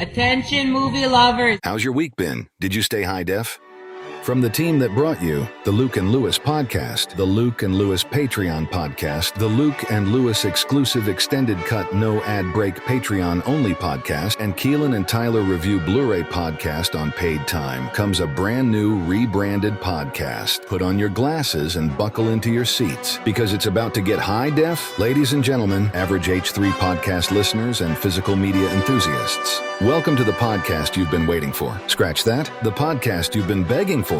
Attention movie lovers. How's your week been? Did you stay high def? From the team that brought you the Luke and Lewis podcast, the Luke and Lewis Patreon podcast, the Luke and Lewis exclusive extended cut no ad break Patreon only podcast, and Keehlan and Tyler review Blu-Ray podcast on paid time, comes a brand new rebranded podcast. Put on your glasses and buckle into your seats because it's about to get high def. Ladies and gentlemen, average H3 podcast listeners and physical media enthusiasts, welcome to the podcast you've been waiting for. Scratch that, the podcast you've been begging for.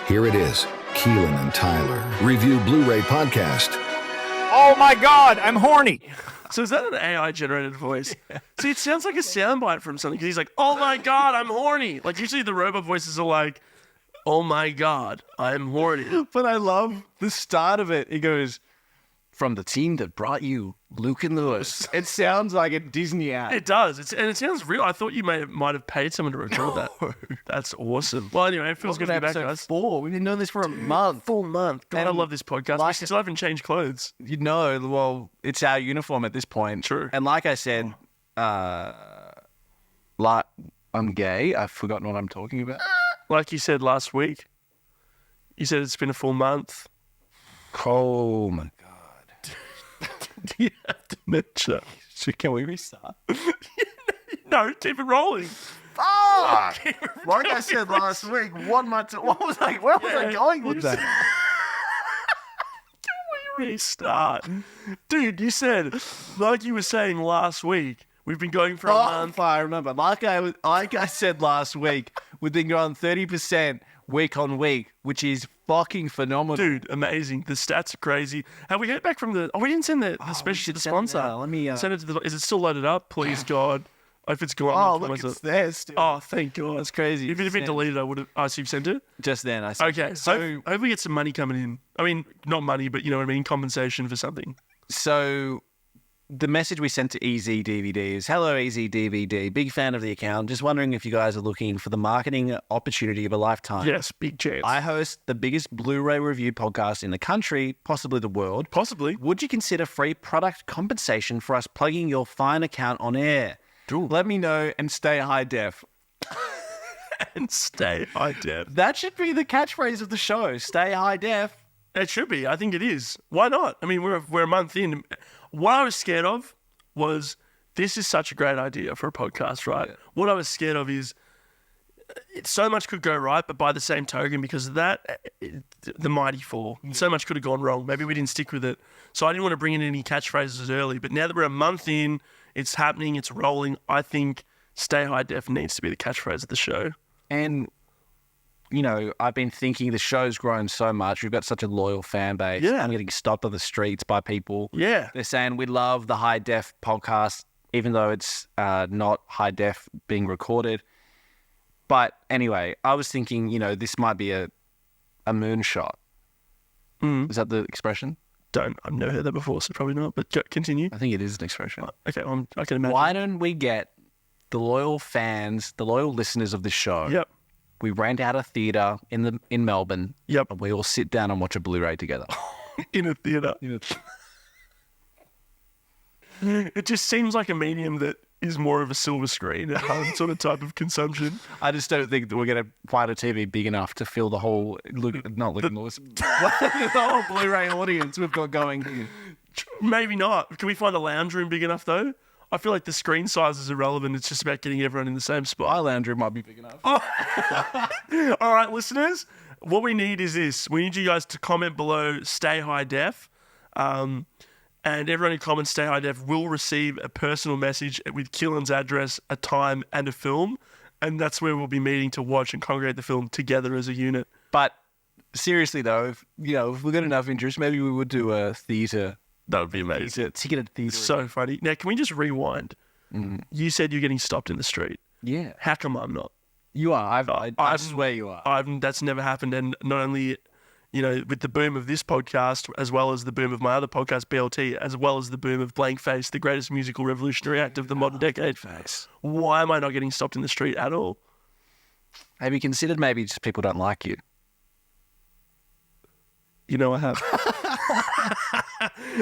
Here it is, Keehlan and Tyler review Blu-ray podcast. Oh my God, I'm horny. So is that an AI-generated voice? Yeah. See, it sounds like a soundbite from something, because he's like, oh my God, I'm horny. Like, usually the robot voices are like, oh my God, I'm horny. But I love the start of it. He goes, from the team that brought you Luke and Lewis. It sounds like a Disney ad. It does. And it sounds real. I thought you might have paid someone to record that. That's awesome. Well, anyway, it feels good to be back, guys. 4. We've been doing this for a month. Full month. God, I love this podcast. We still haven't changed clothes. You know, well, it's our uniform at this point. True. And like I said, I'm gay. I've forgotten what I'm talking about. Like you said last week. You said it's been a full month. Oh my God. Do you have dementia? So can we restart? No, keep it rolling. Oh! Like I said last week, what was I going with that? Can we restart? Dude, you said, like you were saying last week, we've been going for a month. I remember. Like I said last week, we've been going 30% week on week, which is fucking phenomenal. Dude, amazing. The stats are crazy. Have we heard back from the... Oh, we didn't send the special to the sponsor. Let me... Send it to the... Is it still loaded up? Please, God. If it's gone... Oh, look, it's there still. Oh, thank God. That's crazy. If it had been deleted, I would have... Oh, so you've sent it? Just then, I sent it. So... Hope we get some money coming in. I mean, not money, but you know what I mean? Compensation for something. So... The message we sent to EZ DVD is, hello, EZ DVD. Big fan of the account. Just wondering if you guys are looking for the marketing opportunity of a lifetime. Yes, big chance. I host the biggest Blu-ray review podcast in the country, possibly the world. Possibly. Would you consider free product compensation for us plugging your fine account on air? Ooh. Let me know and stay high def. And stay high def. That should be the catchphrase of the show. Stay high def. It should be. I think it is. Why not? I mean, we're a month in. What I was scared of was, this is such a great idea for a podcast, right? Yeah. What I was scared of is, so much could go right, but by the same token, because of that, the mighty fall. So much could have gone wrong. Maybe we didn't stick with it. So I didn't want to bring in any catchphrases early. But now that we're a month in, it's happening, it's rolling, I think stay high def needs to be the catchphrase of the show. And... you know, I've been thinking the show's grown so much. We've got such a loyal fan base. Yeah. I'm getting stopped on the streets by people. Yeah. They're saying we love the high def podcast, even though it's not high def being recorded. But anyway, I was thinking, you know, this might be a moonshot. Mm. Is that the expression? I've never heard that before, so probably not. But continue. I think it is an expression. Okay, I can imagine. Why don't we get the loyal fans, the loyal listeners of this show? Yep. We rent out a theatre in Melbourne. Yep. And we all sit down and watch a Blu-ray together. In a theatre. It just seems like a medium that is more of a silver screen at home sort of type of consumption. I just don't think that we're going to find a TV big enough to fill the whole, the whole Blu-ray audience we've got going here. Maybe not. Can we find a lounge room big enough though? I feel like the screen size is irrelevant. It's just about getting everyone in the same spot. My lounge room might be big enough. Oh. All right, listeners. What we need is this. We need you guys to comment below, stay high def. And everyone who comments stay high def will receive a personal message with Keehlan's address, a time, and a film. And that's where we'll be meeting to watch and congregate the film together as a unit. But seriously, though, if we got enough interest, maybe we would do a theatre. That would be amazing. Ticket theatre. So funny. Now, can we just rewind? Mm. You said you're getting stopped in the street. Yeah. How come I'm not? You are. I swear you are. That's never happened. And not only, you know, with the boom of this podcast, as well as the boom of my other podcast, BLT, as well as the boom of Blank Face, the greatest musical revolutionary act of the modern decade. Face. Why am I not getting stopped in the street at all? Have you considered maybe just people don't like you? You know I have.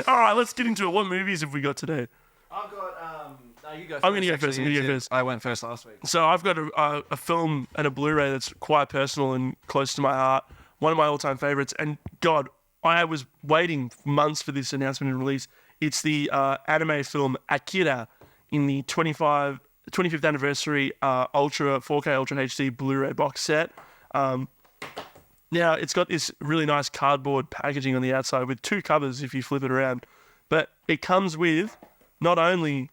All right, let's get into it. What movies have we got today? I've got, You go I'm going to go first. I'm going to go first. I went first last week. So I've got a film and a Blu-ray that's quite personal and close to my heart. One of my all-time favorites. And God, I was waiting months for this announcement and release. It's the anime film Akira in the 25th anniversary Ultra 4K Ultra HD Blu-ray box set. Now, it's got this really nice cardboard packaging on the outside with 2 covers if you flip it around. But it comes with not only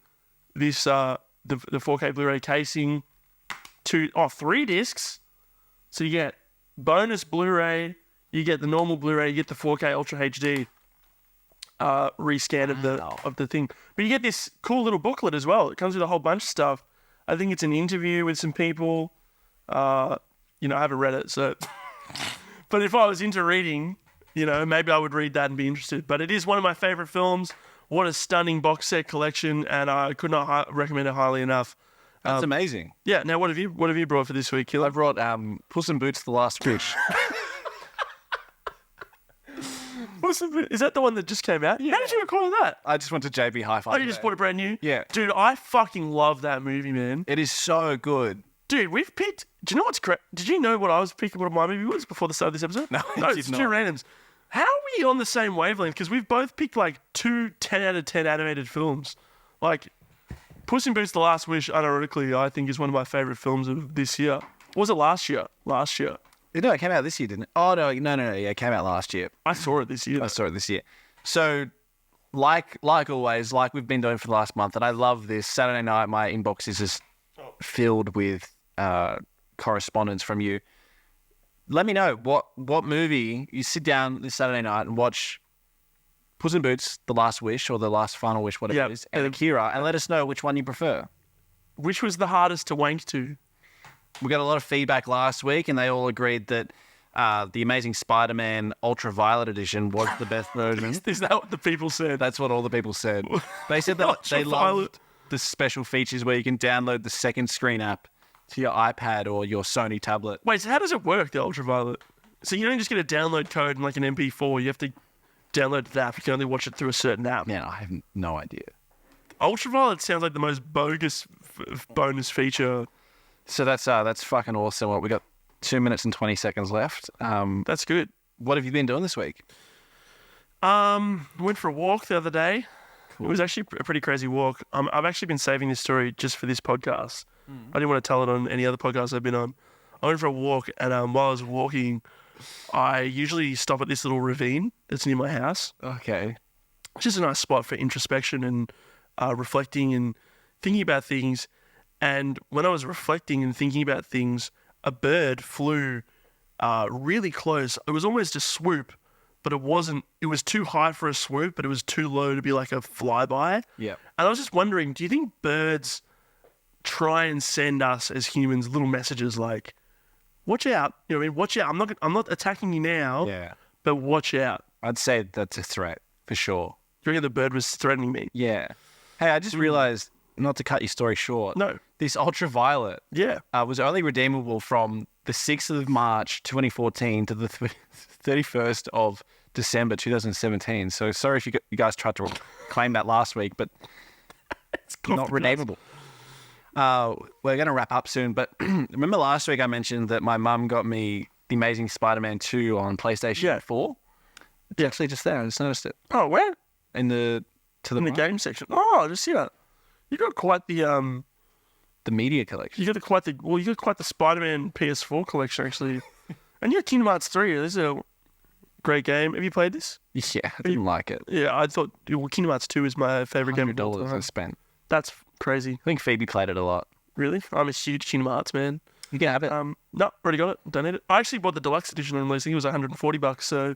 this the 4K Blu-ray casing, 3 discs. So you get bonus Blu-ray, you get the normal Blu-ray, you get the 4K Ultra HD rescan of the thing. But you get this cool little booklet as well. It comes with a whole bunch of stuff. I think it's an interview with some people. I haven't read it, so... But if I was into reading, maybe I would read that and be interested. But it is one of my favorite films. What a stunning box set collection, and I could not recommend it highly enough. That's amazing. Yeah. Now, what have you brought for this week, Keehlan? I brought Puss in Boots: The Last Wish. Is that the one that just came out? Yeah. How did you acquire that? I just went to JB Hi-Fi. Oh, you just bought it brand new? Yeah. Dude, I fucking love that movie, man. It is so good. Dude, we've picked... Do you know what's correct? Did you know what I was picking, what my movie was before the start of this episode? No, it's 2 randoms. How are we on the same wavelength? Because we've both picked like 2 10 out of 10 animated films. Like, Puss in Boots: The Last Wish, unironically, I think is one of my favourite films of this year. Or was it last year? Last year. No, it came out this year, didn't it? Oh, no. Yeah, it came out last year. I saw it this year. I saw it this year. So, like always, like we've been doing for the last month, and I love this. Saturday night, my inbox is just filled with correspondence from you. Let me know what movie you sit down this Saturday night and watch Puss in Boots: The Last Wish or The Last Final Wish, whatever it is, and Akira, and let us know which one you prefer. Which was the hardest to wank to? We got a lot of feedback last week, and they all agreed that the Amazing Spider-Man Ultraviolet Edition was the best version. Is that what the people said? That's what all the people said. They said that they loved the special features where you can download the second screen app to your iPad or your Sony tablet. Wait, so how does it work, the Ultraviolet? So you don't just get a download code and like an MP4. You have to download the app. You can only watch it through a certain app. Man, I have no idea. Ultraviolet sounds like the most bogus bonus feature. So that's fucking awesome. We got 2 minutes and 20 seconds left. That's good. What have you been doing this week? Went for a walk the other day. Cool. It was actually a pretty crazy walk. I've actually been saving this story just for this podcast. I didn't want to tell it on any other podcast I've been on. I went for a walk, and while I was walking, I usually stop at this little ravine that's near my house. Okay. It's just a nice spot for introspection and reflecting and thinking about things. And when I was reflecting and thinking about things, a bird flew really close. It was almost a swoop, but it wasn't. It was too high for a swoop, but it was too low to be like a flyby. Yeah. And I was just wondering, do you think birds try and send us as humans little messages like, watch out, you know what I mean? Watch out. I'm not attacking you now, but watch out. I'd say that's a threat for sure. Do you reckon the bird was threatening me? Yeah. Hey, I just realized, not to cut your story short. No. This Ultraviolet was only redeemable from the 6th of March 2014 to the 31st of December 2017. So sorry if you guys tried to claim that last week, but it's not redeemable. We're going to wrap up soon, but remember last week I mentioned that my mum got me The Amazing Spider-Man 2 on PlayStation 4? It's actually just there. I just noticed it. Oh, where? In the game section. Oh, I just see that. You got quite the media collection. You got quite the Spider-Man PS4 collection actually. And you got Kingdom Hearts 3. This is a great game. Have you played this? Yeah, I didn't like it. Yeah, I thought Kingdom Hearts 2 is my favorite game. $100 I spent. That's crazy. I think Phoebe played it a lot. Really? I'm a huge Kingdom Hearts man. You can have it. No, already got it. Don't need it. I actually bought the deluxe edition on release. I think it was $140. So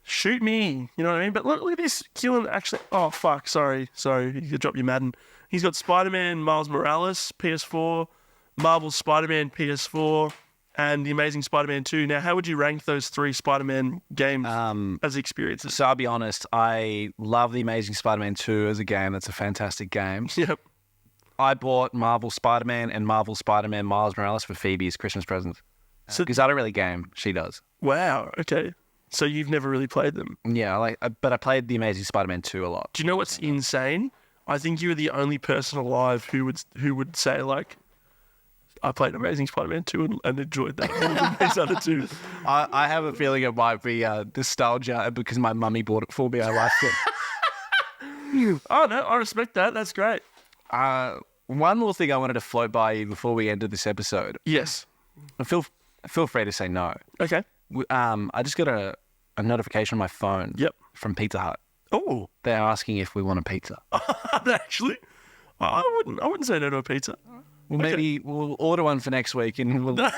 shoot me. You know what I mean? But look at this. Keehlan actually. Oh fuck. Sorry. You could drop your Madden. He's got Spider-Man Miles Morales PS4, Marvel's Spider-Man PS4, and The Amazing Spider-Man 2. Now, how would you rank those 3 Spider-Man games as experiences? So I'll be honest, I love The Amazing Spider-Man 2 as a game. That's a fantastic game. Yep. I bought Marvel Spider-Man and Marvel Spider-Man Miles Morales for Phoebe's Christmas present. Because I don't really game. She does. Wow. Okay. So you've never really played them? Yeah, but I played The Amazing Spider-Man 2 a lot. Do you know what's insane? I think you're the only person alive who would say, like, I played Amazing Spider-Man 2 and enjoyed that more than these other two. I have a feeling it might be nostalgia because my mummy bought it for me. I liked it. Oh, no, I respect that. That's great. One more thing I wanted to float by you before we ended this episode. Yes. Feel free to say no. Okay. I just got a notification on my phone. Yep. From Pizza Hut. Oh. They're asking if we want a pizza. Actually, I wouldn't say no to a pizza. Well, maybe we'll order one for next week, and we'll.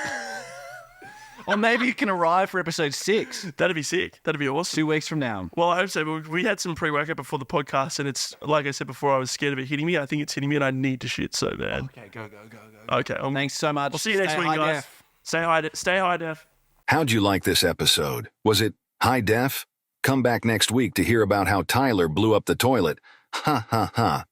Or maybe it can arrive for episode 6. That'd be sick. That'd be awesome. 2 weeks from now. Well, I hope so. We had some pre-workout before the podcast, and it's, like I said before, I was scared of it hitting me. I think it's hitting me, and I need to shit so bad. Okay, go. Okay. Thanks so much. We'll see you next week, guys. Stay high def. How'd you like this episode? Was it high def? Come back next week to hear about how Tyler blew up the toilet. Ha ha ha.